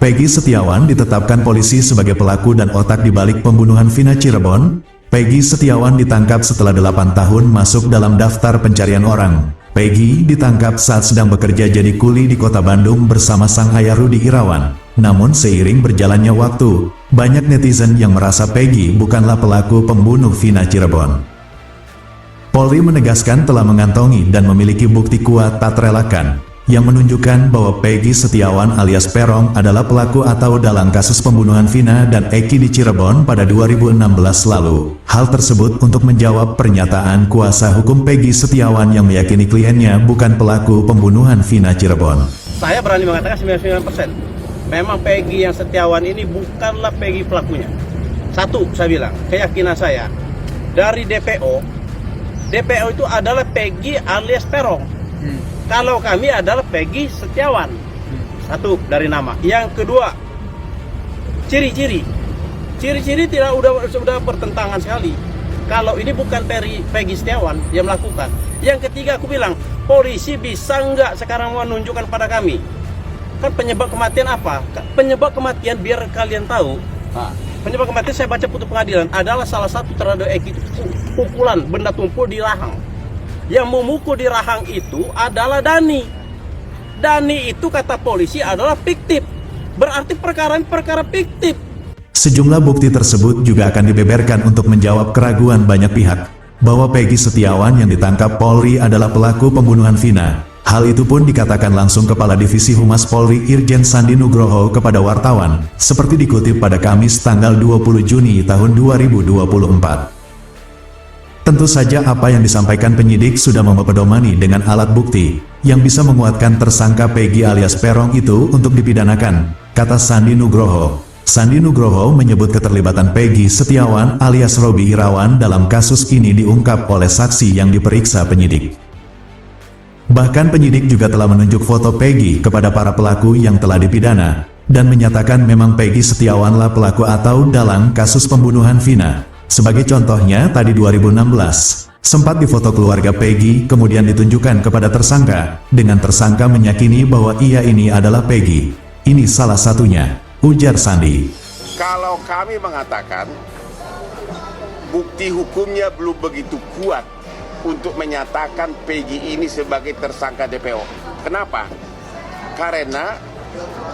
Peggy Setiawan ditetapkan polisi sebagai pelaku dan otak di balik pembunuhan Vina Cirebon. Peggy Setiawan ditangkap setelah 8 tahun masuk dalam daftar pencarian orang. Peggy ditangkap saat sedang bekerja jadi kuli di kota Bandung bersama sang ayah Rudi Irawan. Namun seiring berjalannya waktu, banyak netizen yang merasa Peggy bukanlah pelaku pembunuh Vina Cirebon. Polri menegaskan telah mengantongi dan memiliki bukti kuat tak terelakkan yang menunjukkan bahwa Peggy Setiawan alias Peron adalah pelaku atau dalang kasus pembunuhan Vina dan Eki di Cirebon pada 2016 lalu. Hal tersebut untuk menjawab pernyataan kuasa hukum Peggy Setiawan yang meyakini kliennya bukan pelaku pembunuhan Vina Cirebon. Saya berani mengatakan 99%. Memang Peggy yang Setiawan ini bukanlah Peggy pelakunya. Satu, saya bilang, keyakinan saya dari DPO itu adalah Peggy alias Peron. Kalau kami adalah Peggy Setiawan. Satu dari nama. Yang kedua, ciri-ciri tidak sudah bertentangan sekali. Kalau ini bukan Peggy Setiawan yang melakukan. Yang ketiga aku bilang, polisi bisa nggak sekarang menunjukkan pada kami kan penyebab kematian apa? Penyebab kematian biar kalian tahu. Penyebab kematian saya baca putusan pengadilan adalah salah satu terhadap Eki pukulan benda tumpul di rahang. Yang memukul di rahang itu adalah Dani. Dani itu kata polisi adalah fiktif. Berarti perkara fiktif. Sejumlah bukti tersebut juga akan dibeberkan untuk menjawab keraguan banyak pihak bahwa Peggy Setiawan yang ditangkap Polri adalah pelaku pembunuhan Vina. Hal itu pun dikatakan langsung Kepala Divisi Humas Polri Irjen Sandi Nugroho kepada wartawan, seperti dikutip pada Kamis tanggal 20 Juni tahun 2024. Tentu saja apa yang disampaikan penyidik sudah mempedomani dengan alat bukti yang bisa menguatkan tersangka Peggy alias Peron itu untuk dipidanakan, kata Sandi Nugroho. Sandi Nugroho menyebut keterlibatan Peggy Setiawan alias Robi Irawan dalam kasus ini diungkap oleh saksi yang diperiksa penyidik. Bahkan penyidik juga telah menunjuk foto Peggy kepada para pelaku yang telah dipidana dan menyatakan memang Peggy Setiawanlah pelaku atau dalang kasus pembunuhan Vina. Sebagai contohnya, tadi 2016, sempat difoto keluarga Peggy, kemudian ditunjukkan kepada tersangka, dengan tersangka meyakini bahwa ia ini adalah Peggy. Ini salah satunya, ujar Sandi. Kalau kami mengatakan, bukti hukumnya belum begitu kuat untuk menyatakan Peggy ini sebagai tersangka DPO. Kenapa? Karena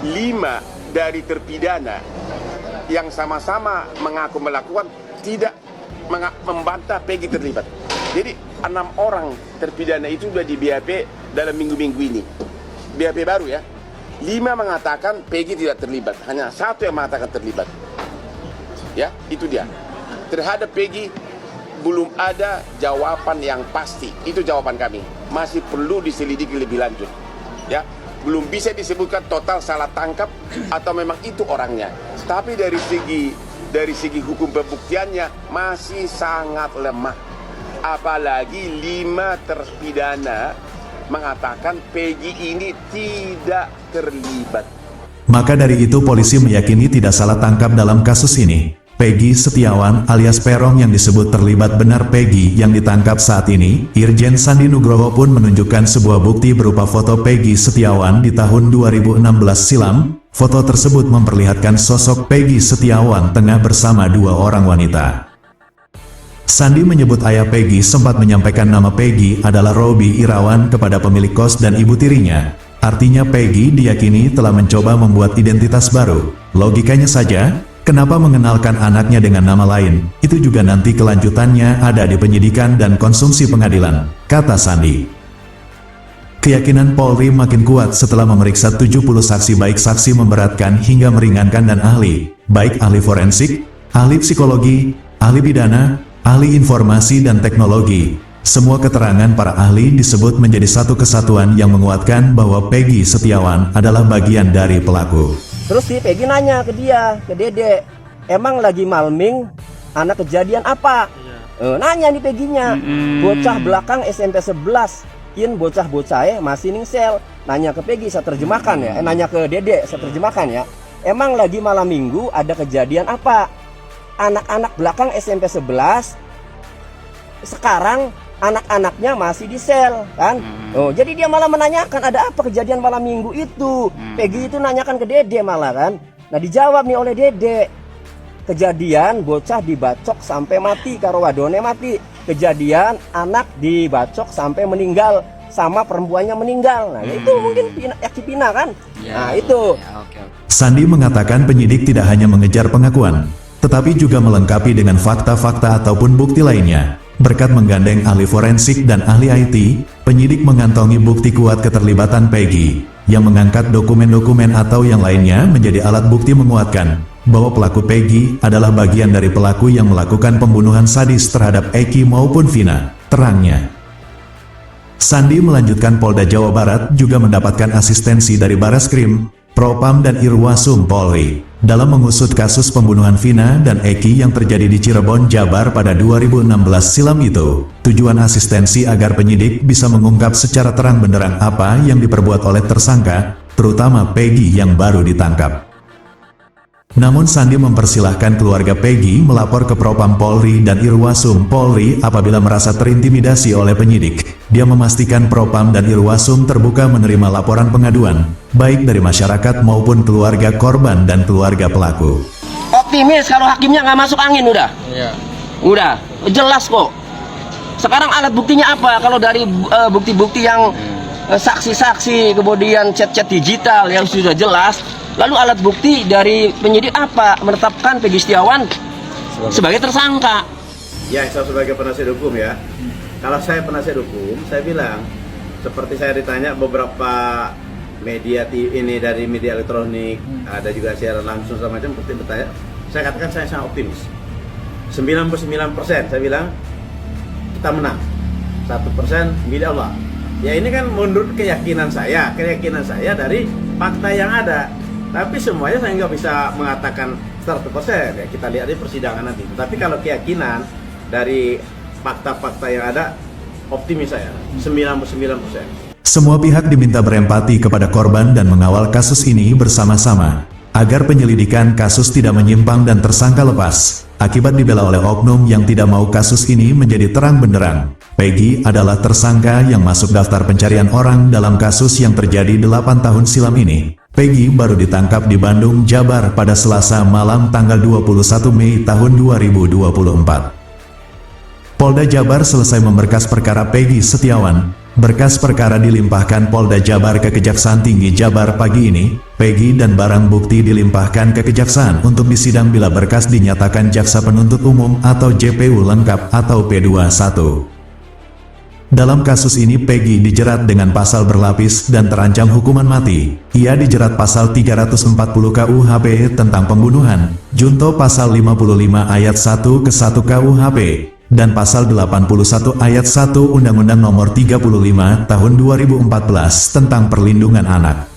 5 dari terpidana yang sama-sama mengaku melakukan tidak membantah Peggy terlibat. Jadi 6 orang terpidana itu sudah di BAP dalam minggu-minggu ini. BAP baru ya. 5 mengatakan Peggy tidak terlibat, hanya 1 yang mengatakan terlibat. Ya, itu dia. Terhadap Peggy belum ada jawaban yang pasti. Itu jawaban kami. Masih perlu diselidiki lebih lanjut. Ya, belum bisa disebutkan total salah tangkap atau memang itu orangnya. Tapi dari segi hukum pembuktiannya masih sangat lemah. Apalagi 5 terpidana mengatakan Peggy ini tidak terlibat. Maka dari itu polisi meyakini tidak salah tangkap dalam kasus ini. Peggy Setiawan alias Peron yang disebut terlibat benar Peggy yang ditangkap saat ini. Irjen Sandi Nugroho pun menunjukkan sebuah bukti berupa foto Peggy Setiawan di tahun 2016 silam. Foto tersebut memperlihatkan sosok Peggy Setiawan tengah bersama 2 orang wanita. Sandi menyebut ayah Peggy sempat menyampaikan nama Peggy adalah Robi Irawan kepada pemilik kos dan ibu tirinya. Artinya Peggy diyakini telah mencoba membuat identitas baru. Logikanya saja, kenapa mengenalkan anaknya dengan nama lain? Itu juga nanti kelanjutannya ada di penyidikan dan konsumsi pengadilan, kata Sandi. Keyakinan Polri makin kuat setelah memeriksa 70 saksi baik saksi memberatkan hingga meringankan dan ahli, baik ahli forensik, ahli psikologi, ahli pidana, ahli informasi dan teknologi. Semua keterangan para ahli disebut menjadi satu kesatuan yang menguatkan bahwa Peggy Setiawan adalah bagian dari pelaku. Terus si Peggy nanya ke dia, ke Dede, emang lagi malming, anak kejadian apa? Nanya nih Peggy-nya, bocah belakang SMP 11. Bocah-bocah masih ningsel. Nanya ke Peggy, saya terjemahkan ya. Nanya ke Dede, saya terjemahkan ya. Emang lagi malam minggu ada kejadian apa? Anak-anak belakang SMP 11 sekarang anak-anaknya masih di sel kan. Oh, jadi dia malah menanyakan ada apa kejadian malam minggu itu. Peggy itu nanyakan ke Dede malah kan. Nah, dijawab nih oleh Dede. Kejadian bocah dibacok sampai mati, karo wadone mati. Kejadian anak dibacok sampai meninggal, sama perempuannya meninggal. Nah, itu mungkin Yaki Pina kan. Nah, itu. Sandi mengatakan penyidik tidak hanya mengejar pengakuan, tetapi juga melengkapi dengan fakta-fakta ataupun bukti lainnya. Berkat menggandeng ahli forensik dan ahli IT, penyidik mengantongi bukti kuat keterlibatan Peggy, yang mengangkat dokumen-dokumen atau yang lainnya menjadi alat bukti menguatkan bahwa pelaku Peggy adalah bagian dari pelaku yang melakukan pembunuhan sadis terhadap Eki maupun Vina, terangnya. Sandi melanjutkan Polda Jawa Barat juga mendapatkan asistensi dari Bareskrim, Propam dan Irwasum Polri dalam mengusut kasus pembunuhan Vina dan Eki yang terjadi di Cirebon, Jabar pada 2016 silam itu. Tujuan asistensi agar penyidik bisa mengungkap secara terang benderang apa yang diperbuat oleh tersangka, terutama Peggy yang baru ditangkap. Namun Sandi mempersilahkan keluarga Peggy melapor ke Propam Polri dan Irwasum Polri apabila merasa terintimidasi oleh penyidik. Dia memastikan Propam dan Irwasum terbuka menerima laporan pengaduan, baik dari masyarakat maupun keluarga korban dan keluarga pelaku. Optimis kalau hakimnya nggak masuk angin udah. Iya. Udah, jelas kok. Sekarang alat buktinya apa? Kalau dari bukti-bukti yang saksi-saksi, kemudian chat-chat digital yang sudah jelas, lalu alat bukti dari penyidik apa? Menetapkan Peggy Setiawan sebagai tersangka. Ya, saya sebagai penasihat hukum ya. Kalau saya penasihat hukum, saya bilang seperti saya ditanya beberapa media ini dari media elektronik, ada juga siaran langsung sama macam seperti bertanya. Saya katakan saya sangat optimis. 99% saya bilang kita menang. 1% milik Allah. Ya ini kan menurut keyakinan saya dari fakta yang ada. Tapi semuanya saya nggak bisa mengatakan 100%, ya kita lihat di persidangan nanti. Tapi kalau keyakinan dari fakta-fakta yang ada, optimis saya 99%. Semua pihak diminta berempati kepada korban dan mengawal kasus ini bersama-sama, agar penyelidikan kasus tidak menyimpang dan tersangka lepas, akibat dibela oleh oknum yang tidak mau kasus ini menjadi terang benderang. Peggy adalah tersangka yang masuk daftar pencarian orang dalam kasus yang terjadi 8 tahun silam ini. Peggy baru ditangkap di Bandung, Jabar pada Selasa malam tanggal 21 Mei tahun 2024. Polda Jabar selesai memberkas perkara Peggy Setiawan. Berkas perkara dilimpahkan Polda Jabar ke Kejaksaan Tinggi Jabar pagi ini. Peggy dan barang bukti dilimpahkan ke Kejaksaan untuk disidang bila berkas dinyatakan Jaksa Penuntut Umum atau JPU lengkap atau P21. Dalam kasus ini Peggy dijerat dengan pasal berlapis dan terancam hukuman mati. Ia dijerat pasal 340 KUHP tentang pembunuhan, junto pasal 55 ayat 1 ke 1 KUHP, dan pasal 81 ayat 1 Undang-Undang Nomor 35 Tahun 2014 tentang Perlindungan Anak.